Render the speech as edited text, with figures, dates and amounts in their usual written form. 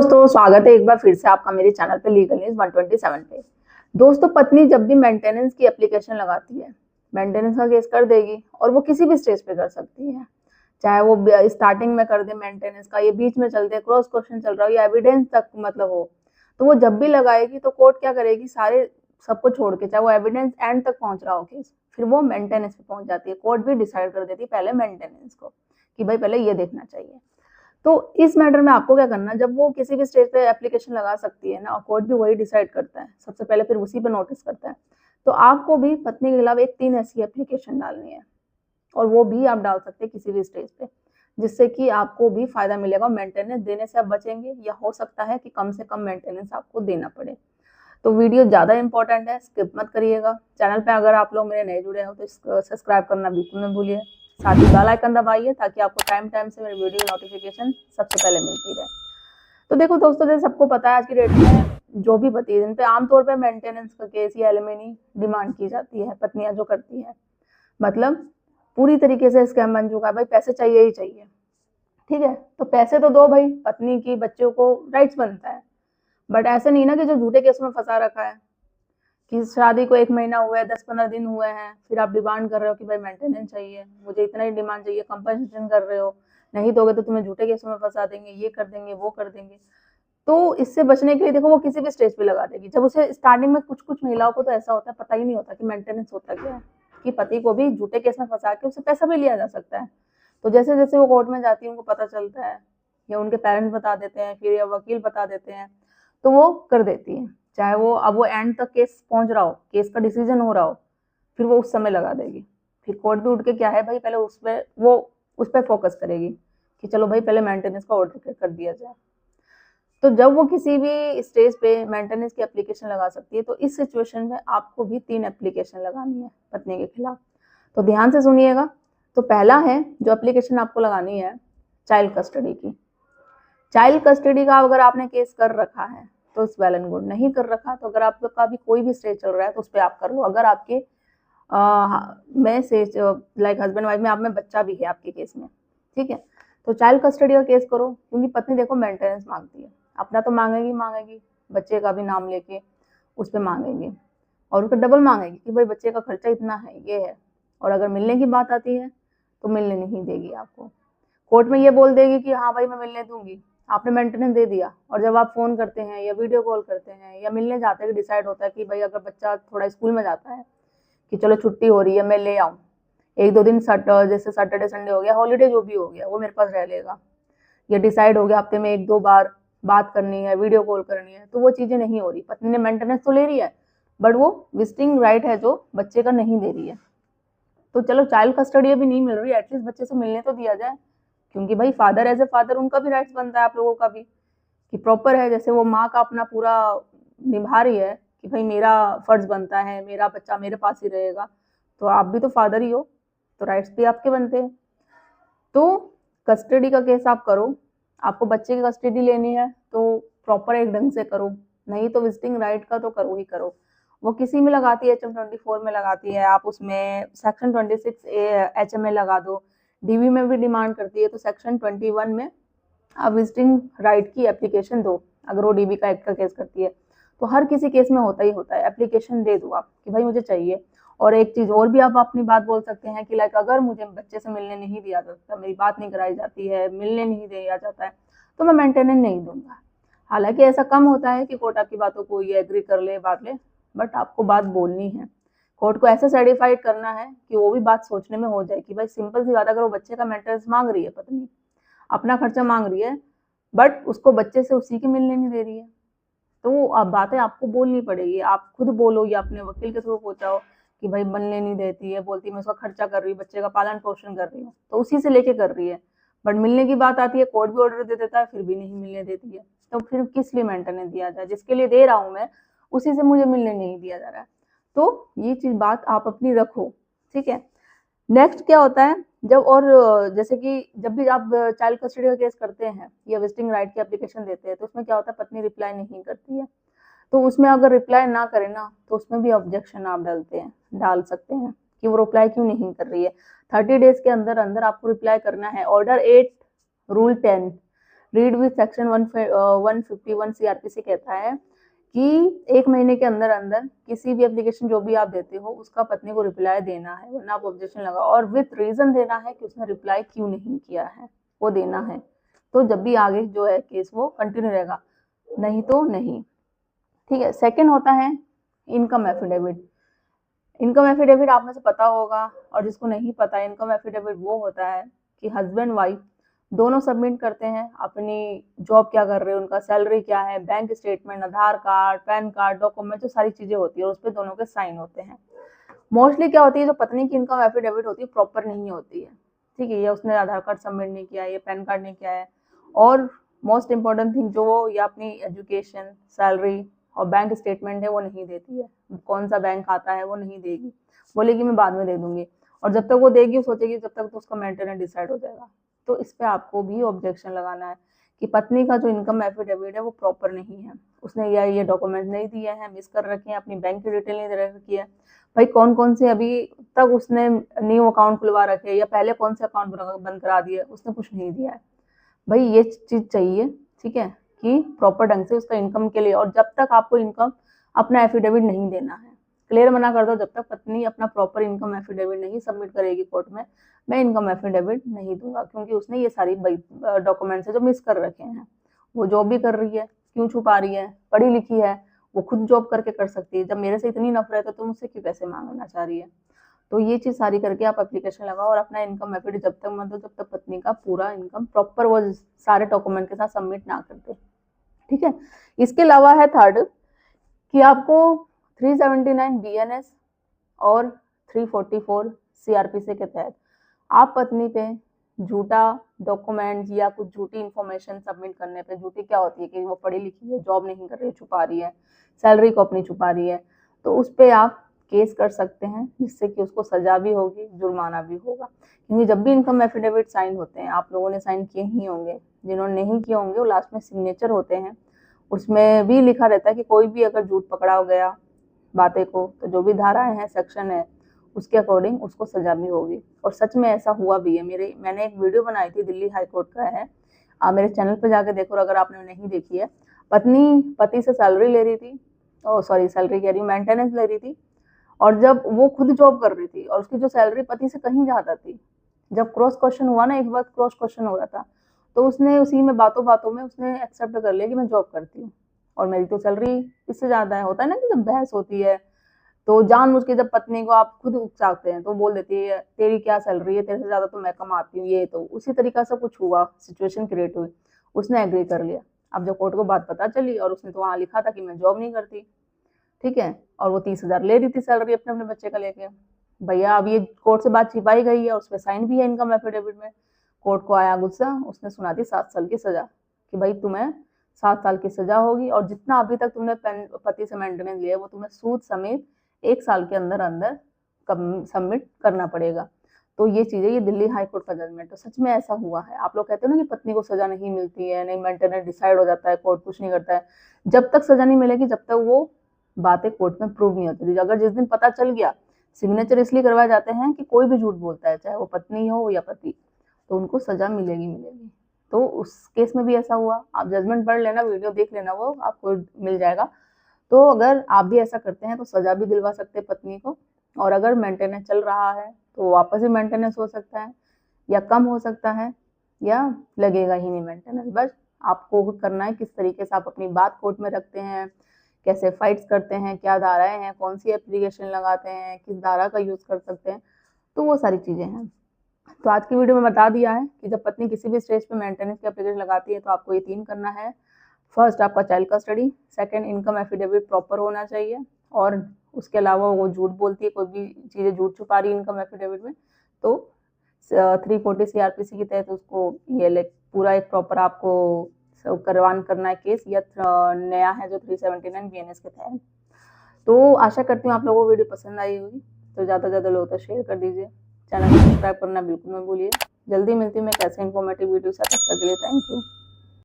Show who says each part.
Speaker 1: दोस्तों, स्वागत है एक बार फिर से आपका मेरे चैनल पे लीगल न्यूज 127 पे। दोस्तों, पत्नी जब भी मेंटेनेंस की एप्लीकेशन लगाती है, मेंटेनेंस का केस कर देगी और वो किसी भी स्टेज पे कर सकती है। चाहे वो स्टार्टिंग में कर दे मेंटेनेंस का, ये बीच में चल दे, क्रॉस क्वेश्चन चल रहा हो या एविडेंस तक मतलब हो, तो वो जब भी लगाएगी तो कोर्ट क्या करेगी, सारे सबको छोड़ के, चाहे वो एविडेंस एंड तक पहुंच रहा हो केस, फिर वो मेंटेनेंस पे पहुंच जाती है। कोर्ट भी डिसाइड कर देती है पहले मेंटेनेंस को कि भाई पहले ये देखना चाहिए। तो इस मैटर में आपको क्या करना, जब वो किसी भी स्टेज पे एप्लीकेशन लगा सकती है ना, और कोर्ट भी वही डिसाइड करता है सबसे पहले, फिर उसी पे नोटिस करता है, तो आपको भी पत्नी के खिलाफ एक 3 ऐसी एप्लीकेशन डालनी है, और वो भी आप डाल सकते हैं किसी भी स्टेज पे, जिससे कि आपको भी फायदा मिलेगा। मेंटेनेंस देने से आप बचेंगे, या हो सकता है कि कम से कम मेंटेनेंस आपको देना पड़े। तो वीडियो ज्यादा इंपॉर्टेंट है, स्किप मत करिएगा। चैनल पे अगर आप लोग मेरे नए जुड़े हो तो सब्सक्राइब करना बिल्कुल न भूलिए, साथ ही बेल आइकन दबाइए ताकि आपको टाइम टाइम से मेरी वीडियो नोटिफिकेशन सबसे पहले मिलती रहे। तो देखो दोस्तों, जैसे सबको पता है आज की डेट में जो भी पति है जिन पे आमतौर पर मेंटेनेंस का केस या एलिमनी डिमांड की जाती है, पत्नियां जो करती है, मतलब पूरी तरीके से स्कैम बन चुका है। भाई पैसे चाहिए ही चाहिए, ठीक है, तो पैसे तो दो भाई, पत्नी की बच्चों को राइट्स बनता है। बट ऐसे नहीं ना कि जो झूठे केस में फंसा रखा है कि शादी को 1 महीना हुआ है, 10-15 दिन हुए हैं, फिर आप डिमांड कर रहे हो कि भाई मेंटेनेंस चाहिए, मुझे इतना ही डिमांड चाहिए, कंपनसेशन कर रहे हो, नहीं दोगे तो तुम्हें झूठे केसों में फंसा देंगे, ये कर देंगे, वो कर देंगे। तो इससे बचने के लिए देखो वो किसी भी स्टेज पे लगा देगी। जब उसे स्टार्टिंग में कुछ महिलाओं को तो ऐसा होता है, पता ही नहीं होता कि मेंटेनेंस होता क्या है, कि पति को भी झूठे केस में फंसा के उससे पैसा भी लिया जा सकता है। तो जैसे जैसे वो कोर्ट में जाती है, उनको पता चलता है, या उनके पेरेंट्स बता देते हैं, फिर या वकील बता देते हैं, तो वो कर देती है। चाहे वो अब वो एंड तक केस पहुंच रहा हो, केस का डिसीजन हो रहा हो, फिर वो उस समय लगा देगी। फिर कोर्ट भी उठ के क्या है भाई, पहले उस पर फोकस करेगी कि चलो भाई पहले मेंटेनेंस का ऑर्डर कर दिया जाए। तो जब वो किसी भी स्टेज पे मेंटेनेंस की एप्लीकेशन लगा सकती है, तो इस सिचुएशन में आपको भी 3 एप्लीकेशन लगानी है पत्नी के खिलाफ। तो ध्यान से सुनिएगा। तो पहला है जो एप्लीकेशन आपको लगानी है, चाइल्ड कस्टडी की। चाइल्ड कस्टडी का अगर आपने केस कर रखा है तो इट्स वेल एंड गुड, नहीं कर रखा तो अगर आपका भी कोई भी स्टेज चल रहा है तो उस पर आप कर लो। अगर आपके में से लाइक हस्बैंड वाइफ में आप में बच्चा भी है आपके केस में, ठीक है, तो चाइल्ड कस्टडी का केस करो। क्योंकि पत्नी देखो मेंटेनेंस मांगती है, अपना तो मांगेगी, बच्चे का भी नाम लेके उस पर मांगेगी, और उसका डबल मांगेगी कि भाई बच्चे का खर्चा इतना है, ये है। और अगर मिलने की बात आती है तो मिलने नहीं देगी आपको। कोर्ट में ये बोल देगी कि हाँ भाई मैं मिलने दूंगी, आपने मेंटेनेंस दे दिया, और जब आप फोन करते हैं या वीडियो कॉल करते हैं या मिलने जाते हैं, डिसाइड होता है कि भाई अगर बच्चा थोड़ा स्कूल में जाता है कि चलो छुट्टी हो रही है, मैं ले आऊँ 1-2 दिन, जैसे सैटरडे संडे हो गया, हॉलीडे जो भी हो गया, वो मेरे पास रह लेगा, या डिसाइड हो गया हफ्ते में 1-2 बार बात करनी है, वीडियो कॉल करनी है, तो वो चीजें नहीं हो रही। पत्नी ने मेंटेनेंस तो ले रही है, बट वो विजिटिंग राइट है जो बच्चे का नहीं दे रही है। तो चलो चाइल्ड कस्टडी अभी नहीं मिल रही, एटलीस्ट बच्चे से मिलने तो दिया जाए। क्योंकि भाई फादर एज ए फादर उनका भी राइट्स बनता है, आप लोगों का भी, कि प्रॉपर है, जैसे वो माँ का अपना पूरा निभा रही है कि भाई मेरा फर्ज बनता है, मेरा बच्चा मेरे पास ही रहेगा, तो आप भी तो फादर ही हो, तो राइट्स भी आपके बनते हैं। तो कस्टडी का केस आप करो, आपको बच्चे की कस्टडी लेनी है तो प्रॉपर एक ढंग से करो, नहीं तो विजिटिंग राइट का तो करो ही करो। वो किसी में लगाती है, HM24 में लगाती है, आप उसमें सेक्शन 26 HM लगा दो, DV में भी डिमांड करती है तो सेक्शन 21 में आप विजिटिंग राइट की एप्लीकेशन दो। अगर वो DV का एक्ट का केस करती है तो हर किसी केस में होता ही होता है, एप्लीकेशन दे दो आप कि भाई मुझे चाहिए। और एक चीज और भी आप अपनी बात बोल सकते हैं कि लाइक अगर मुझे बच्चे से मिलने नहीं दिया जाता, मेरी बात नहीं कराई जाती है, मिलने नहीं दिया जाता है, तो मैं मेंटेनेंस नहीं दूंगा। हालांकि ऐसा कम होता है कि कोर्ट आपकी बातों को ये एग्री कर ले, बात ले, बट आपको बात बोलनी है। कोर्ट को ऐसा सर्टिफाइड करना है कि वो भी बात सोचने में हो जाए कि भाई सिंपल सी बात, अगर वो बच्चे का मेंटेनेंस मांग रही है पत्नी, अपना खर्चा मांग रही है, बट उसको बच्चे से उसी के मिलने नहीं दे रही है, तो अब बातें आपको बोलनी पड़ेगी। आप खुद बोलो या अपने वकील के थ्रू पहुंचाओ कि भाई बनने नहीं देती है, बोलती मैं उसका खर्चा कर रही हूँ, बच्चे का पालन पोषण कर रही हूँ, तो उसी से लेके कर रही है। बट मिलने की बात आती है, कोर्ट भी ऑर्डर दे देता है, फिर भी नहीं मिलने देती है, तो फिर किस लिए मेंटेनेंस दिया जाए, जिसके लिए दे रहा हूँ मैं उसी से मुझे मिलने नहीं दिया जा रहा है। तो ये चीज बात आप अपनी रखो, ठीक है। नेक्स्ट क्या होता है, जब और जैसे कि जब भी आप चाइल्ड कस्टडी का केस करते हैं या विजिटिंग राइट की एप्लीकेशन देते हैं, तो उसमें क्या होता है, पत्नी रिप्लाई नहीं करती है, तो उसमें अगर रिप्लाई ना करे ना, तो उसमें भी ऑब्जेक्शन आप डाल सकते हैं कि वो रिप्लाई क्यों नहीं कर रही है। 30 डेज के अंदर अंदर आपको रिप्लाई करना है। Order 8 rule 10 read with section 151 CRPC कहता है कि 1 महीने के अंदर अंदर किसी भी एप्लीकेशन जो भी आप देते हो उसका पत्नी को रिप्लाई देना है, वरना आप ऑब्जेक्शन लगाओ, और विथ रीजन देना है कि उसने रिप्लाई क्यों नहीं किया है, वो देना है। तो जब भी आगे जो है केस वो कंटिन्यू रहेगा, नहीं तो नहीं। ठीक है। सेकंड होता है इनकम एफिडेविट। इनकम एफिडेविट आप में से पता होगा, और जिसको नहीं पता, इनकम एफिडेविट वो होता है कि हस्बैंड वाइफ दोनों सबमिट करते हैं अपनी जॉब क्या कर रहे हैं, उनका सैलरी क्या है, बैंक स्टेटमेंट, आधार कार्ड, पैन कार्ड, डॉक्यूमेंट, जो सारी चीजें होती है, उस पर दोनों के साइन होते हैं। मोस्टली क्या होती है, जो पत्नी की इनकम एफिडेविट होती है प्रॉपर नहीं होती है। ठीक है, ये उसने आधार कार्ड सबमिट नहीं किया है, ये पैन कार्ड नहीं किया है, और मोस्ट इम्पोर्टेंट थिंग जो वो या अपनी एजुकेशन, सैलरी और बैंक स्टेटमेंट है वो नहीं देती है। कौन सा बैंक खाता है वो नहीं देगी, बोलेगी मैं बाद में दे दूंगी, और जब तक वो देगी सोचेगी जब तक तो उसका मेंटेनेंस डिसाइड हो जाएगा। तो इस पे आपको भी ऑब्जेक्शन लगाना है कि पत्नी का जो इनकम एफिडेविट है वो प्रॉपर नहीं है, उसने ये डॉक्यूमेंट नहीं दिए हैं, मिस कर रखे हैं, अपनी बैंक की डिटेल नहीं दे रखी है। भाई कौन कौन से अभी तक उसने न्यू अकाउंट खुलवा रखे या पहले कौन से अकाउंट बंद करा दिए, उसने कुछ नहीं दिया है। भाई ये चीज चाहिए, ठीक है, कि प्रॉपर ढंग से उसका इनकम के लिए, और जब तक आपको इनकम अपना एफिडेविट नहीं देना है, क्लियर मना कर दो, जब तक पत्नी अपना प्रॉपर इनकम एफिडेविट नहीं सबमिट करेगी कोर्ट में, मैं इनकम एफिडेविट नहीं दूंगा, क्योंकि उसने ये सारी डॉक्यूमेंट्स जो मिस कर रखे हैं। वो जॉब भी कर रही है, क्यों छुपा रही है, पढ़ी लिखी है, वो खुद जॉब करके कर सकती है, जब मेरे से इतनी नफरत है तो मुझसे क्यों पैसे मांगना चाह रही है। तो ये चीज सारी करके आप एप्लीकेशन लगाओ, और अपना इनकम एफिडेविट जब तक मत दो जब तक पत्नी का पूरा इनकम प्रॉपर वो सारे डॉक्यूमेंट के साथ सबमिट ना कर दे। ठीक है। इसके अलावा है थर्ड कि आपको 379 BNS और 344 CRPC के तहत आप पत्नी पे झूठा डॉक्यूमेंट या कुछ झूठी इंफॉर्मेशन सबमिट करने पे, झूठी क्या होती है कि वो पढ़ी लिखी है, जॉब नहीं कर रही है, छुपा रही है, सैलरी को अपनी छुपा रही है, तो उस पर आप केस कर सकते हैं, जिससे कि उसको सजा भी होगी, जुर्माना भी होगा। क्योंकि जब भी इनकम एफिडेविट साइन होते हैं, आप लोगों ने साइन किए ही होंगे, जिन्होंने नहीं किए होंगे वो लास्ट में सिग्नेचर होते हैं, उसमें भी लिखा रहता है कि कोई भी अगर झूठ पकड़ा हो गया बातें को, तो जो भी धाराएं हैं, सेक्शन है, उसके अकॉर्डिंग उसको सजा भी होगी। और सच में ऐसा हुआ भी है। मैंने एक वीडियो बनाई थी, दिल्ली हाई कोर्ट का है, आप मेरे चैनल पे जाके देखो अगर आपने नहीं देखी है। पत्नी पति से सैलरी ले रही थी, सॉरी सैलरी कह रही हूँ, मेंटेनेंस ले रही थी, और जब वो खुद जॉब कर रही थी और उसकी जो सैलरी पति से कहीं ज्यादा थी, जब क्रॉस क्वेश्चन हुआ ना, एक बार क्रॉस क्वेश्चन हो रहा था, तो उसने उसी में बातों बातों में उसने एक्सेप्ट कर लिया कि मैं जॉब करती हूँ और मेरी तो सैलरी इससे ज्यादा है। होता है ना कि जब बहस होती है तो जानबूझ के जब पत्नी को आप खुद उकसाते हैं तो बोल देती है तेरी क्या सैलरी है, तेरे से ज्यादा तो मैं कमाती हूँ, ये तो उसी तरीका से कुछ हुआ, सिचुएशन क्रिएट हुई, उसने एग्री कर लिया। अब जब कोर्ट को बात पता चली, और उसने तो वहां लिखा था कि मैं जॉब नहीं करती, ठीक है, और वो 30,000 ले रही थी सैलरी अपने अपने बच्चे का लेके। भैया अब ये कोर्ट से बात छिपाई गई है, उस पर साइन भी है इनकम एफिडेविट में। कोर्ट को आया गुस्सा, उसने सुना दी 7 साल की सजा, कि भाई तुम्हें 7 साल की सजा होगी, और जितना अभी तक तुमने पति से मेंटेनेंस लिया वो तुम्हें सूद समेत 1 साल के अंदर अंदर सबमिट करना पड़ेगा। तो ये चीजें, ये दिल्ली हाई कोर्ट का जजमेंट, तो सच में ऐसा हुआ है। आप लोग कहते हो ना कि पत्नी को सजा नहीं मिलती है, नहीं मेंटेनेंस डिसाइड हो जाता है, कोर्ट कुछ नहीं करता है, जब तक सजा नहीं मिलेगी जब तक वो बातें कोर्ट में प्रूव नहीं होती। अगर जिस दिन पता चल गया, सिग्नेचर इसलिए करवाए जाते हैं कि कोई भी झूठ बोलता है, चाहे वो पत्नी हो या पति, तो उनको सजा मिलेगी मिलेगी। तो उस केस में भी ऐसा हुआ, आप जजमेंट पढ़ लेना, वीडियो देख लेना, वो आपको मिल जाएगा। तो अगर आप भी ऐसा करते हैं तो सजा भी दिलवा सकते हैं पत्नी को, और अगर मेंटेनेंस चल रहा है तो वापस भी मेंटेनेंस हो सकता है, या कम हो सकता है, या लगेगा ही नहीं मेंटेनेंस। बस आपको करना है किस तरीके से आप अपनी बात कोर्ट में रखते हैं, कैसे फाइट्स करते हैं, क्या धाराएं हैं, कौन सी एप्लीकेशन लगाते हैं, किस धारा का यूज कर सकते हैं, तो वो सारी चीजें हैं। तो आज की वीडियो में बता दिया है कि जब पत्नी किसी भी स्टेज पे मेंटेनेंस की एप्लीकेशन लगाती है तो आपको ये 3 करना है। फर्स्ट आपका child custody, second income affidavit proper होना चाहिए, और उसके अलावा वो झूठ बोलती है, कोई भी चीजें झूठ छुपा रही है इनकम एफिडेविट में, तो 340 CRPC के तहत उसको ये पूरा एक प्रॉपर आपको करवान करना है केस, या नया है जो 379 BNS के तहत। तो आशा करती हूँ आप लोगों को वीडियो पसंद आई होगी, तो ज़्यादा से ज़्यादा लोगों तक शेयर कर दीजिए, चैनल को सब्सक्राइब करना बिल्कुल मत भूलिए। जल्दी मिलती हूँ मैं कैसे इन्फॉर्मेटिव वीडियो से, तब तक के लिए थैंक यू।